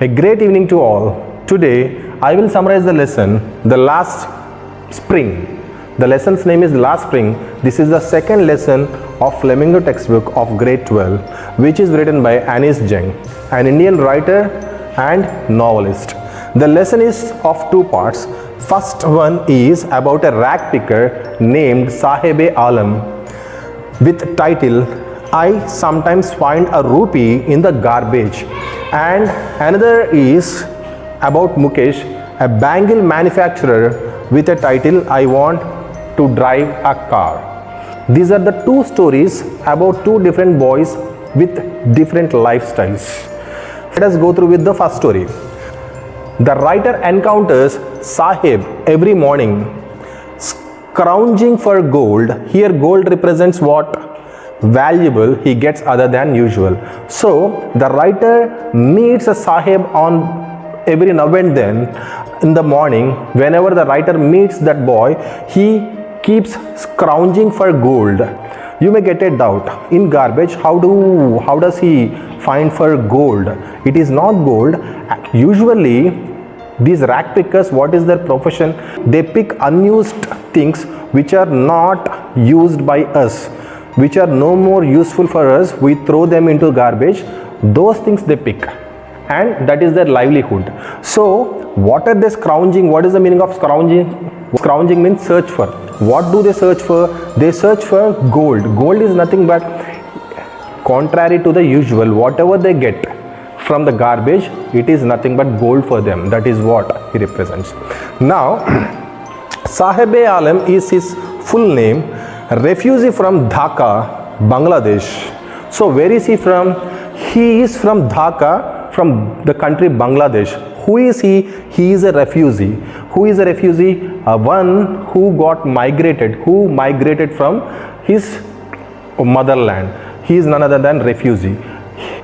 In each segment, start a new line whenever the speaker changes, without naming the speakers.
A great evening to all. Today I will summarize the lesson, The Last Spring. The lesson's name is Last Spring. This is the second lesson of Flamingo textbook of grade 12, which is written by Anis Jung, an Indian writer and novelist. The lesson is of two parts. First one is about a rag picker named Sahib-e-Alam with title I sometimes find a rupee in the garbage, and another is about Mukesh, a bangle manufacturer, with a title I want to drive a car. These are the two stories about two different boys with different lifestyles. Let us go through with the first story. The writer encounters Sahib every morning scrounging for gold. Here gold represents what valuable he gets other than usual. So the writer meets a Sahib on every now and then in the morning. Whenever the writer meets that boy, he keeps scrounging for gold. You may get a doubt, in garbage how does he find for gold? It is not gold. Usually these rag pickers, what is their profession? They pick unused things which are not used by us, which are no more useful for us. We throw them into garbage. Those things they pick, and that is their livelihood. So what are they scrounging? What is the meaning of scrounging? Scrounging means search for. What do they search for? They search for gold. Gold is nothing but, contrary to the usual, whatever they get from the garbage, it is nothing but gold for them. That is what he represents. Now Sahib-e-Alam is his full name, refugee from Dhaka, Bangladesh. So where is he from? He is from Dhaka, from the country Bangladesh. Who is he? He is a refugee. Who is a refugee? One who got migrated, who migrated from his motherland. He is none other than refugee.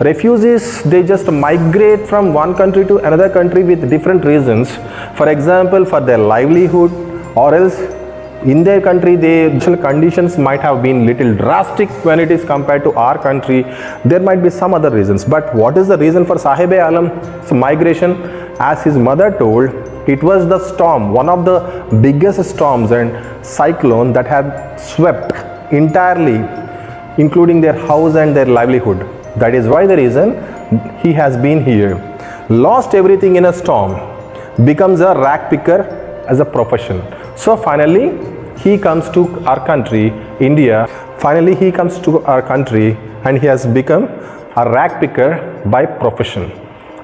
Refugees, they just migrate from one country to another country with different reasons. For example, for their livelihood, or else in their country the conditions might have been little drastic when it is compared to our country. There might be some other reasons, but what is the reason for Sahib-e-Alam's migration? As his mother told, it was the storm, one of the biggest storms and cyclone that had swept entirely, including their house and their livelihood. That is why the reason he has been here. Lost everything in a storm, becomes a rag picker as a profession. So finally he comes to our country, India. Finally he comes to our country and he has become a rag picker by profession.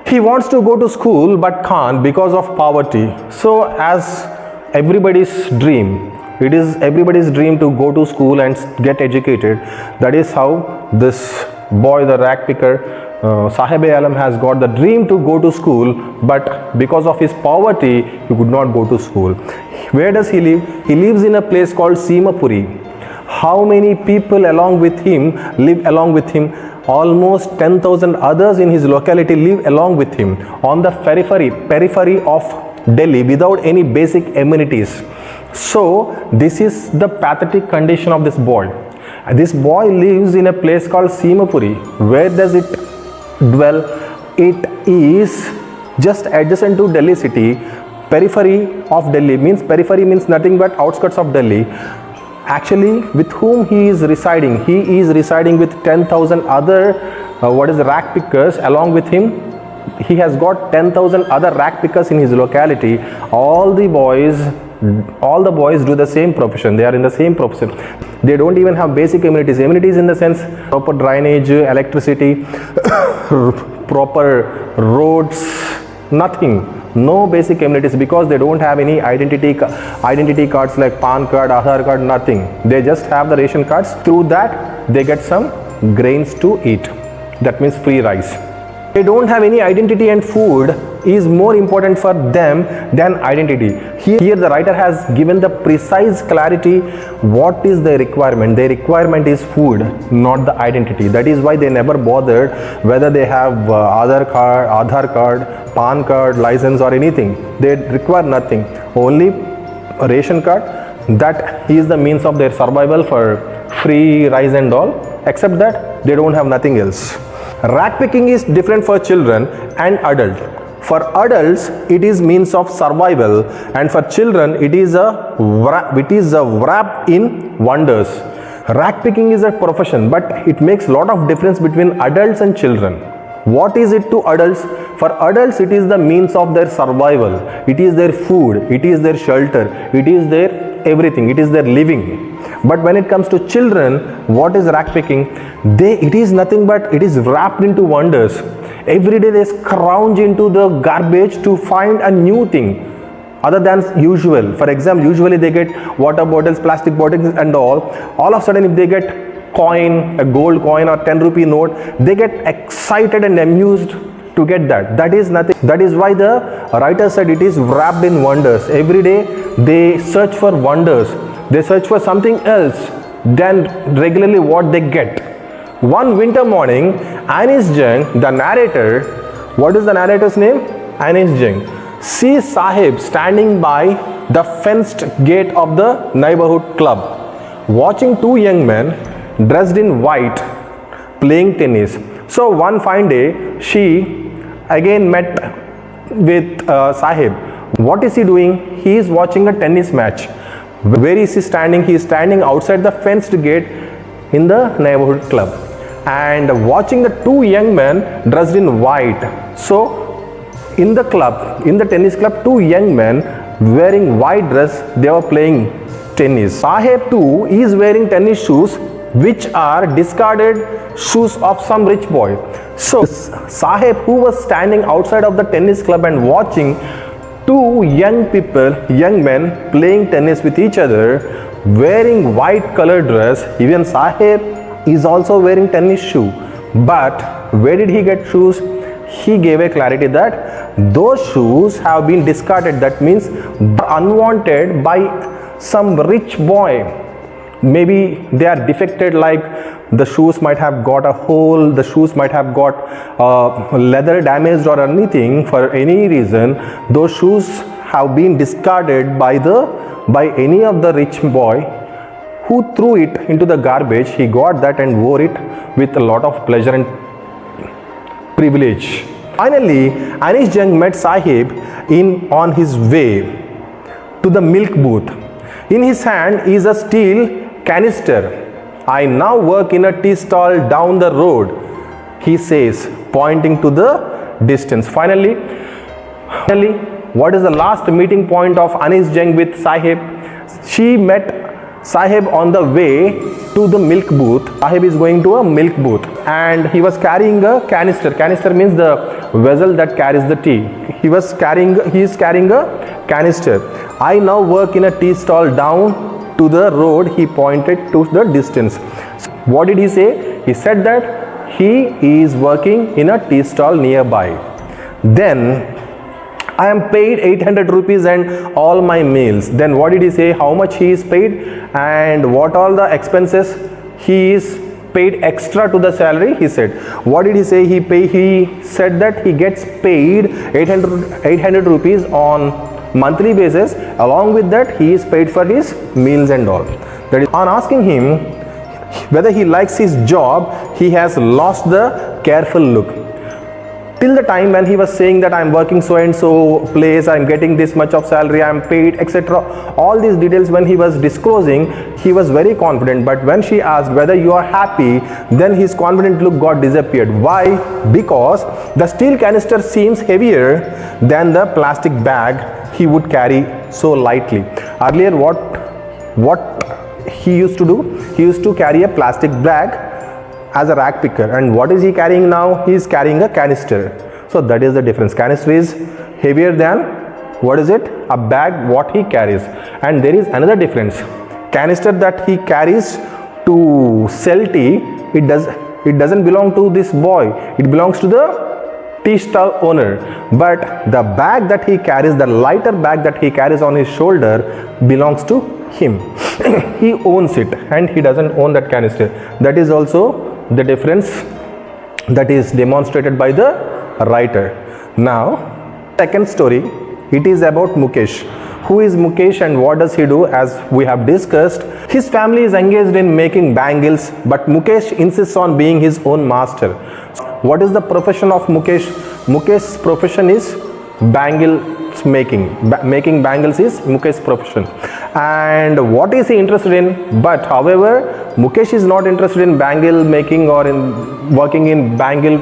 He wants to go to school but can't because of poverty. So as everybody's dream, it is everybody's dream to go to school and get educated. That is how this boy, the rag picker, Sahib-e-Alam, has got the dream to go to school, but because of his poverty he could not go to school. Where does he live? He lives in a place called Simapuri. How many people live along with him? Almost 10,000 others in his locality live along with him on the periphery of Delhi without any basic amenities. So this is the pathetic condition of this boy. This boy lives in a place called Simapuri. Where does it dwell? It is just adjacent to Delhi city. Periphery of Delhi means, periphery means nothing but outskirts of Delhi. Actually, with whom he is residing? He is residing with 10,000 other rag pickers along with him. He has got 10,000 other rag pickers in his locality. All the boys do the same profession. They are in the same profession. They don't even have basic amenities. Amenities in the sense proper drainage, electricity, proper roads, nothing. No basic amenities, because they don't have any identity cards like PAN card, Aadhaar card, nothing. They just have the ration cards. Through that they get some grains to eat. That means free rice. They don't have any identity, and food is more important for them than identity. Here the writer has given the precise clarity what is their requirement. Their requirement is food, not the identity. That is why they never bothered whether they have Aadhaar card, PAN card, license or anything. They require nothing, only a ration card. That is the means of their survival for free rice and all. Except that they don't have nothing else. Rag picking is different for children and adult. For adults, it is means of survival, and for children, it is wrapped in wonders. Rag picking is a profession, but it makes a lot of difference between adults and children. What is it to adults? For adults, it is the means of their survival. It is their food, it is their shelter, it is their everything, it is their living. But when it comes to children, what is rag picking? It is nothing but it is wrapped into wonders. Every day they scrounge into the garbage to find a new thing other than usual. For example, usually they get water bottles, plastic bottles and all of a sudden if they get coin, a gold coin or 10 rupee note, they get excited and amused to get that. That is nothing. That is why the writer said it is wrapped in wonders. Every day they search for wonders. They search for something else than regularly what they get. One winter morning, Anis Jung, the narrator, what is the narrator's name? Anis Jung, sees Sahib standing by the fenced gate of the neighborhood club, watching two young men dressed in white playing tennis. So one fine day, she again met with Sahib. What is he doing? He is watching a tennis match. Where is he standing? He is standing outside the fenced gate in the neighborhood club and watching the two young men dressed in white. So in the club, in the tennis club, two young men wearing white dress, they were playing tennis. Sahib too is wearing tennis shoes which are discarded shoes of some rich boy. So Sahib, who was standing outside of the tennis club and watching two young men playing tennis with each other, wearing white colored dress, even Sahib is also wearing tennis shoe. But where did he get shoes? He gave a clarity that those shoes have been discarded. That means unwanted by some rich boy. Maybe they are defected, like the shoes might have got a hole, the shoes might have got leather damaged or anything. For any reason, those shoes have been discarded by any of the rich boy who threw it into the garbage. He got that and wore it with a lot of pleasure and privilege. Finally, Anis Jung met Sahib on his way to the milk booth. In his hand is a steel canister. I now work in a tea stall down the road, he says, pointing to the distance. Finally, what is the last meeting point of Anis Jung with Sahib? She met Sahib on the way to the milk booth. Sahib is going to a milk booth and he was carrying a canister. Canister means the vessel that carries the tea. He is carrying a canister. I now work in a tea stall down to the road, he pointed to the distance. What did he say? He said that he is working in a tea stall nearby. Then I am paid 800 rupees and all my meals. Then what did he say? How much he is paid and what all the expenses he is paid extra to the salary? He said. What did he say? He said that he gets paid 800 rupees on monthly basis. Along with that, he is paid for his meals and all. That is, on asking him whether he likes his job, he has lost the careful look. Till the time when he was saying that I am working so and so place, I am getting this much of salary, I am paid, etc. All these details when he was disclosing, he was very confident. But when she asked whether you are happy, then his confident look got disappeared. Why? Because the steel canister seems heavier than the plastic bag he would carry so lightly. Earlier, what he used to do? He used to carry a plastic bag as a rag picker, and what is he carrying now? He is carrying a canister. So that is the difference. Canister is heavier than, what is it? A bag what he carries. And there is another difference. Canister that he carries to sell tea, it doesn't belong to this boy, it belongs to the tea stall owner. But the bag that he carries, the lighter bag that he carries on his shoulder, belongs to him. He owns it and he doesn't own that canister. That is also the difference that is demonstrated by the writer. Now, second story, it is about Mukesh. Who is Mukesh and what does he do? As we have discussed, his family is engaged in making bangles, but Mukesh insists on being his own master. What is the profession of Mukesh? Mukesh's profession is bangles making. Making bangles is Mukesh's profession. And what is he interested in? But however, Mukesh is not interested in bangle making or in working in bangle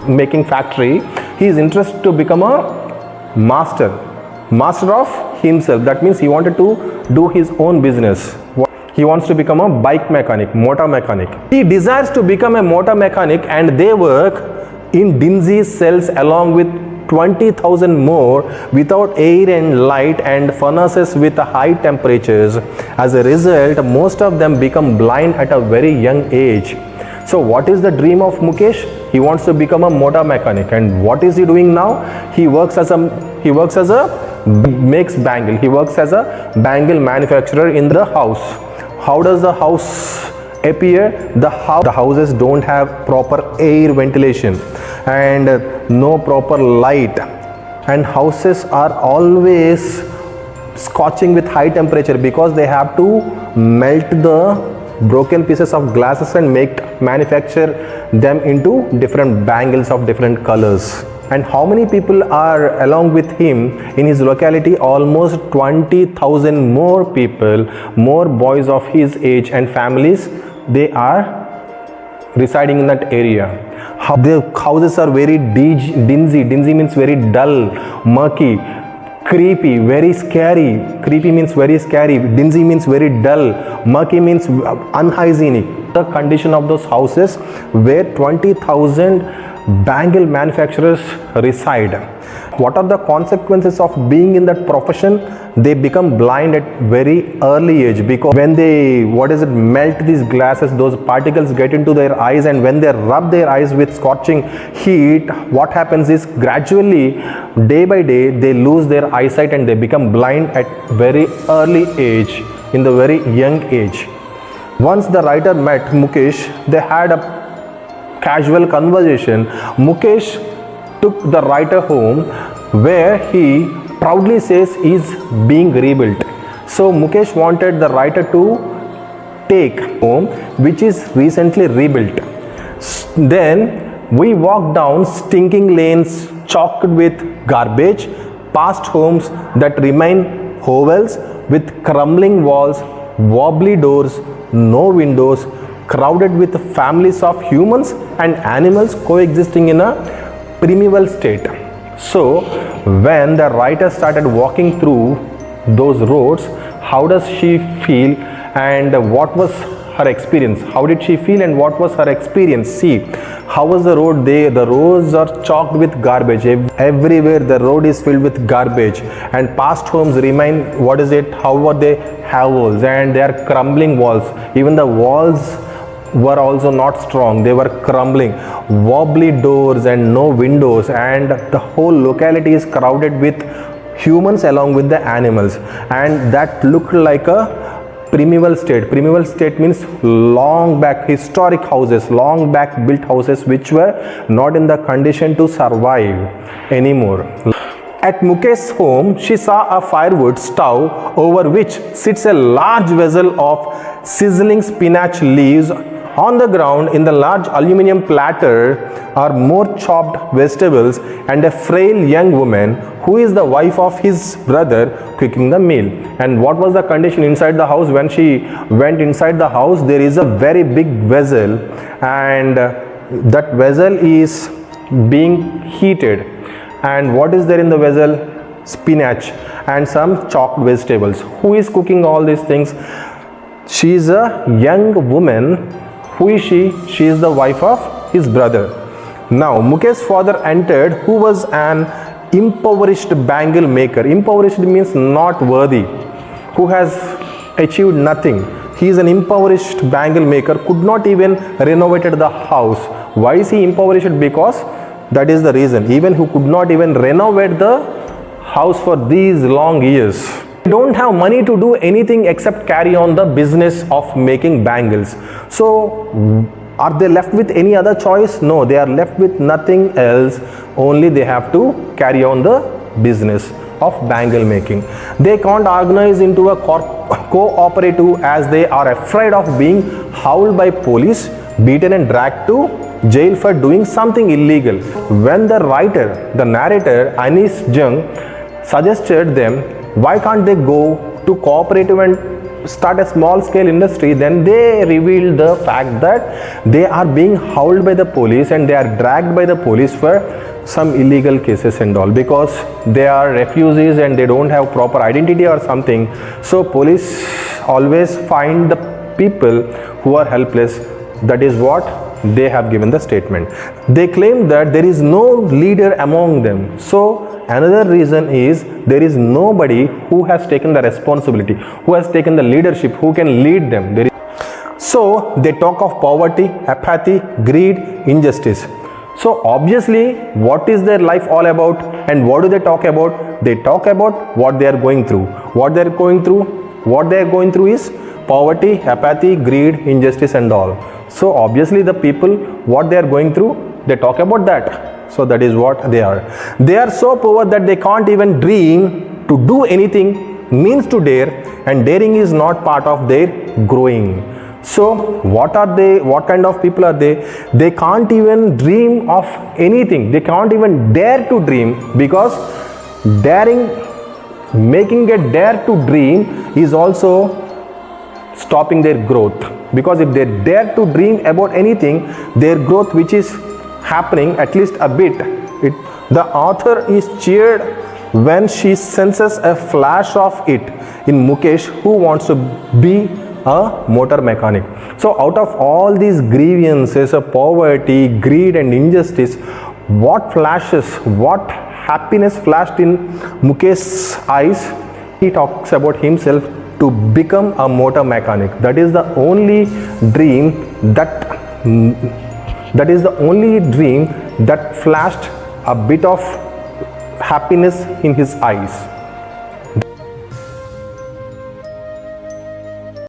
making factory. He is interested to become a master of himself. That means he wanted to do his own business. He wants to become a bike mechanic, motor mechanic. He desires to become a motor mechanic, and they work in dingy cells along with 20,000 more without air and light and furnaces with high temperatures. As a result, most of them become blind at a very young age. So what is the dream of Mukesh? He wants to become a motor mechanic. And what is he doing now? He works as a makes bangle. He works as a bangle manufacturer in the house. How does the house appear? The houses don't have proper air ventilation and no proper light, and houses are always scorching with high temperature because they have to melt the broken pieces of glasses and manufacture them into different bangles of different colors. And how many people are along with him in his locality? Almost 20,000 more people, more boys of his age and families, they are residing in that area. The houses are very dingy. Dingy means very dull, murky, creepy, very scary. Creepy means very scary. Dingy means very dull. Murky means unhygienic. The condition of those houses where 20,000 bangle manufacturers reside. What are the consequences of being in that profession? They become blind at very early age, because when they melt these glasses, those particles get into their eyes, and when they rub their eyes with scorching heat, what happens is gradually, day by day, they lose their eyesight and they become blind at very early age, in the very young age. Once the writer met Mukesh, they had a casual conversation. Mukesh took the writer home, where he proudly says is being rebuilt. So Mukesh wanted the writer to take home which is recently rebuilt. Then we walked down stinking lanes chalked with garbage, past homes that remain hovels with crumbling walls, wobbly doors, no windows, crowded with families of humans and animals coexisting in a primeval state. So when the writer started walking through those roads, how does she feel and what was her experience? How did she feel and what was her experience? See, how was the road? The roads are chalked with garbage. Everywhere the road is filled with garbage, and past homes remain, how are they? Hovels, and they are crumbling walls. Even the walls were also not strong, they were crumbling, wobbly doors and no windows, and the whole locality is crowded with humans along with the animals, and that looked like a primeval state. Primeval state means long back historic houses, long back built houses which were not in the condition to survive anymore. At Mukesh's home, she saw a firewood stove over which sits a large vessel of sizzling spinach leaves. On the ground, in the large aluminium platter, are more chopped vegetables and a frail young woman who is the wife of his brother cooking the meal. And what was the condition inside the house? When she went inside the house, there is a very big vessel, and that vessel is being heated. And what is there in the vessel? Spinach and some chopped vegetables. Who is cooking all these things? She is a young woman. Who is she? She is the wife of his brother. Now Mukesh's father entered, who was an impoverished bangle maker. Impoverished means not worthy, who has achieved nothing. He is an impoverished bangle maker, could not even renovated the house. Why is he impoverished? Because that is the reason. Even who could not even renovate the house for these long years. Don't have money to do anything except carry on the business of making bangles. So are they left with any other choice? No, they are left with nothing else, only they have to carry on the business of bangle making. They can't organize into a cooperative as they are afraid of being howled by police, beaten and dragged to jail for doing something illegal. When the writer, the narrator, Anis Jung, suggested them, why can't they go to cooperative and start a small scale industry, then they revealed the fact that they are being howled by the police and they are dragged by the police for some illegal cases and all, because they are refugees and they don't have proper identity or something. So police always find the people who are helpless. That is what they have given the statement. They claim that there is no leader among them. So another reason is there is nobody who has taken the responsibility, who has taken the leadership, who can lead them. So they talk of poverty, apathy, greed, injustice. So obviously, what is their life all about, and what do they talk about? They talk about what they are going through. What they are going through is poverty, apathy, greed, injustice and all. So obviously the people, what they are going through, they talk about that. So that is what they are. They are so poor that they can't even dream. To do anything means to dare, and daring is not part of their growing. So what are they? What kind of people are they? They can't even dream of anything. They can't even dare to dream, because making a dare to dream is also stopping their growth. Because if they dare to dream about anything, their growth, which is happening at least a bit, the author is cheered when she senses a flash of it in Mukesh, who wants to be a motor mechanic. So out of all these grievances of poverty, greed and injustice, what happiness flashed in Mukesh's eyes? He talks about himself to become a motor mechanic. That is the only dream that flashed a bit of happiness in his eyes.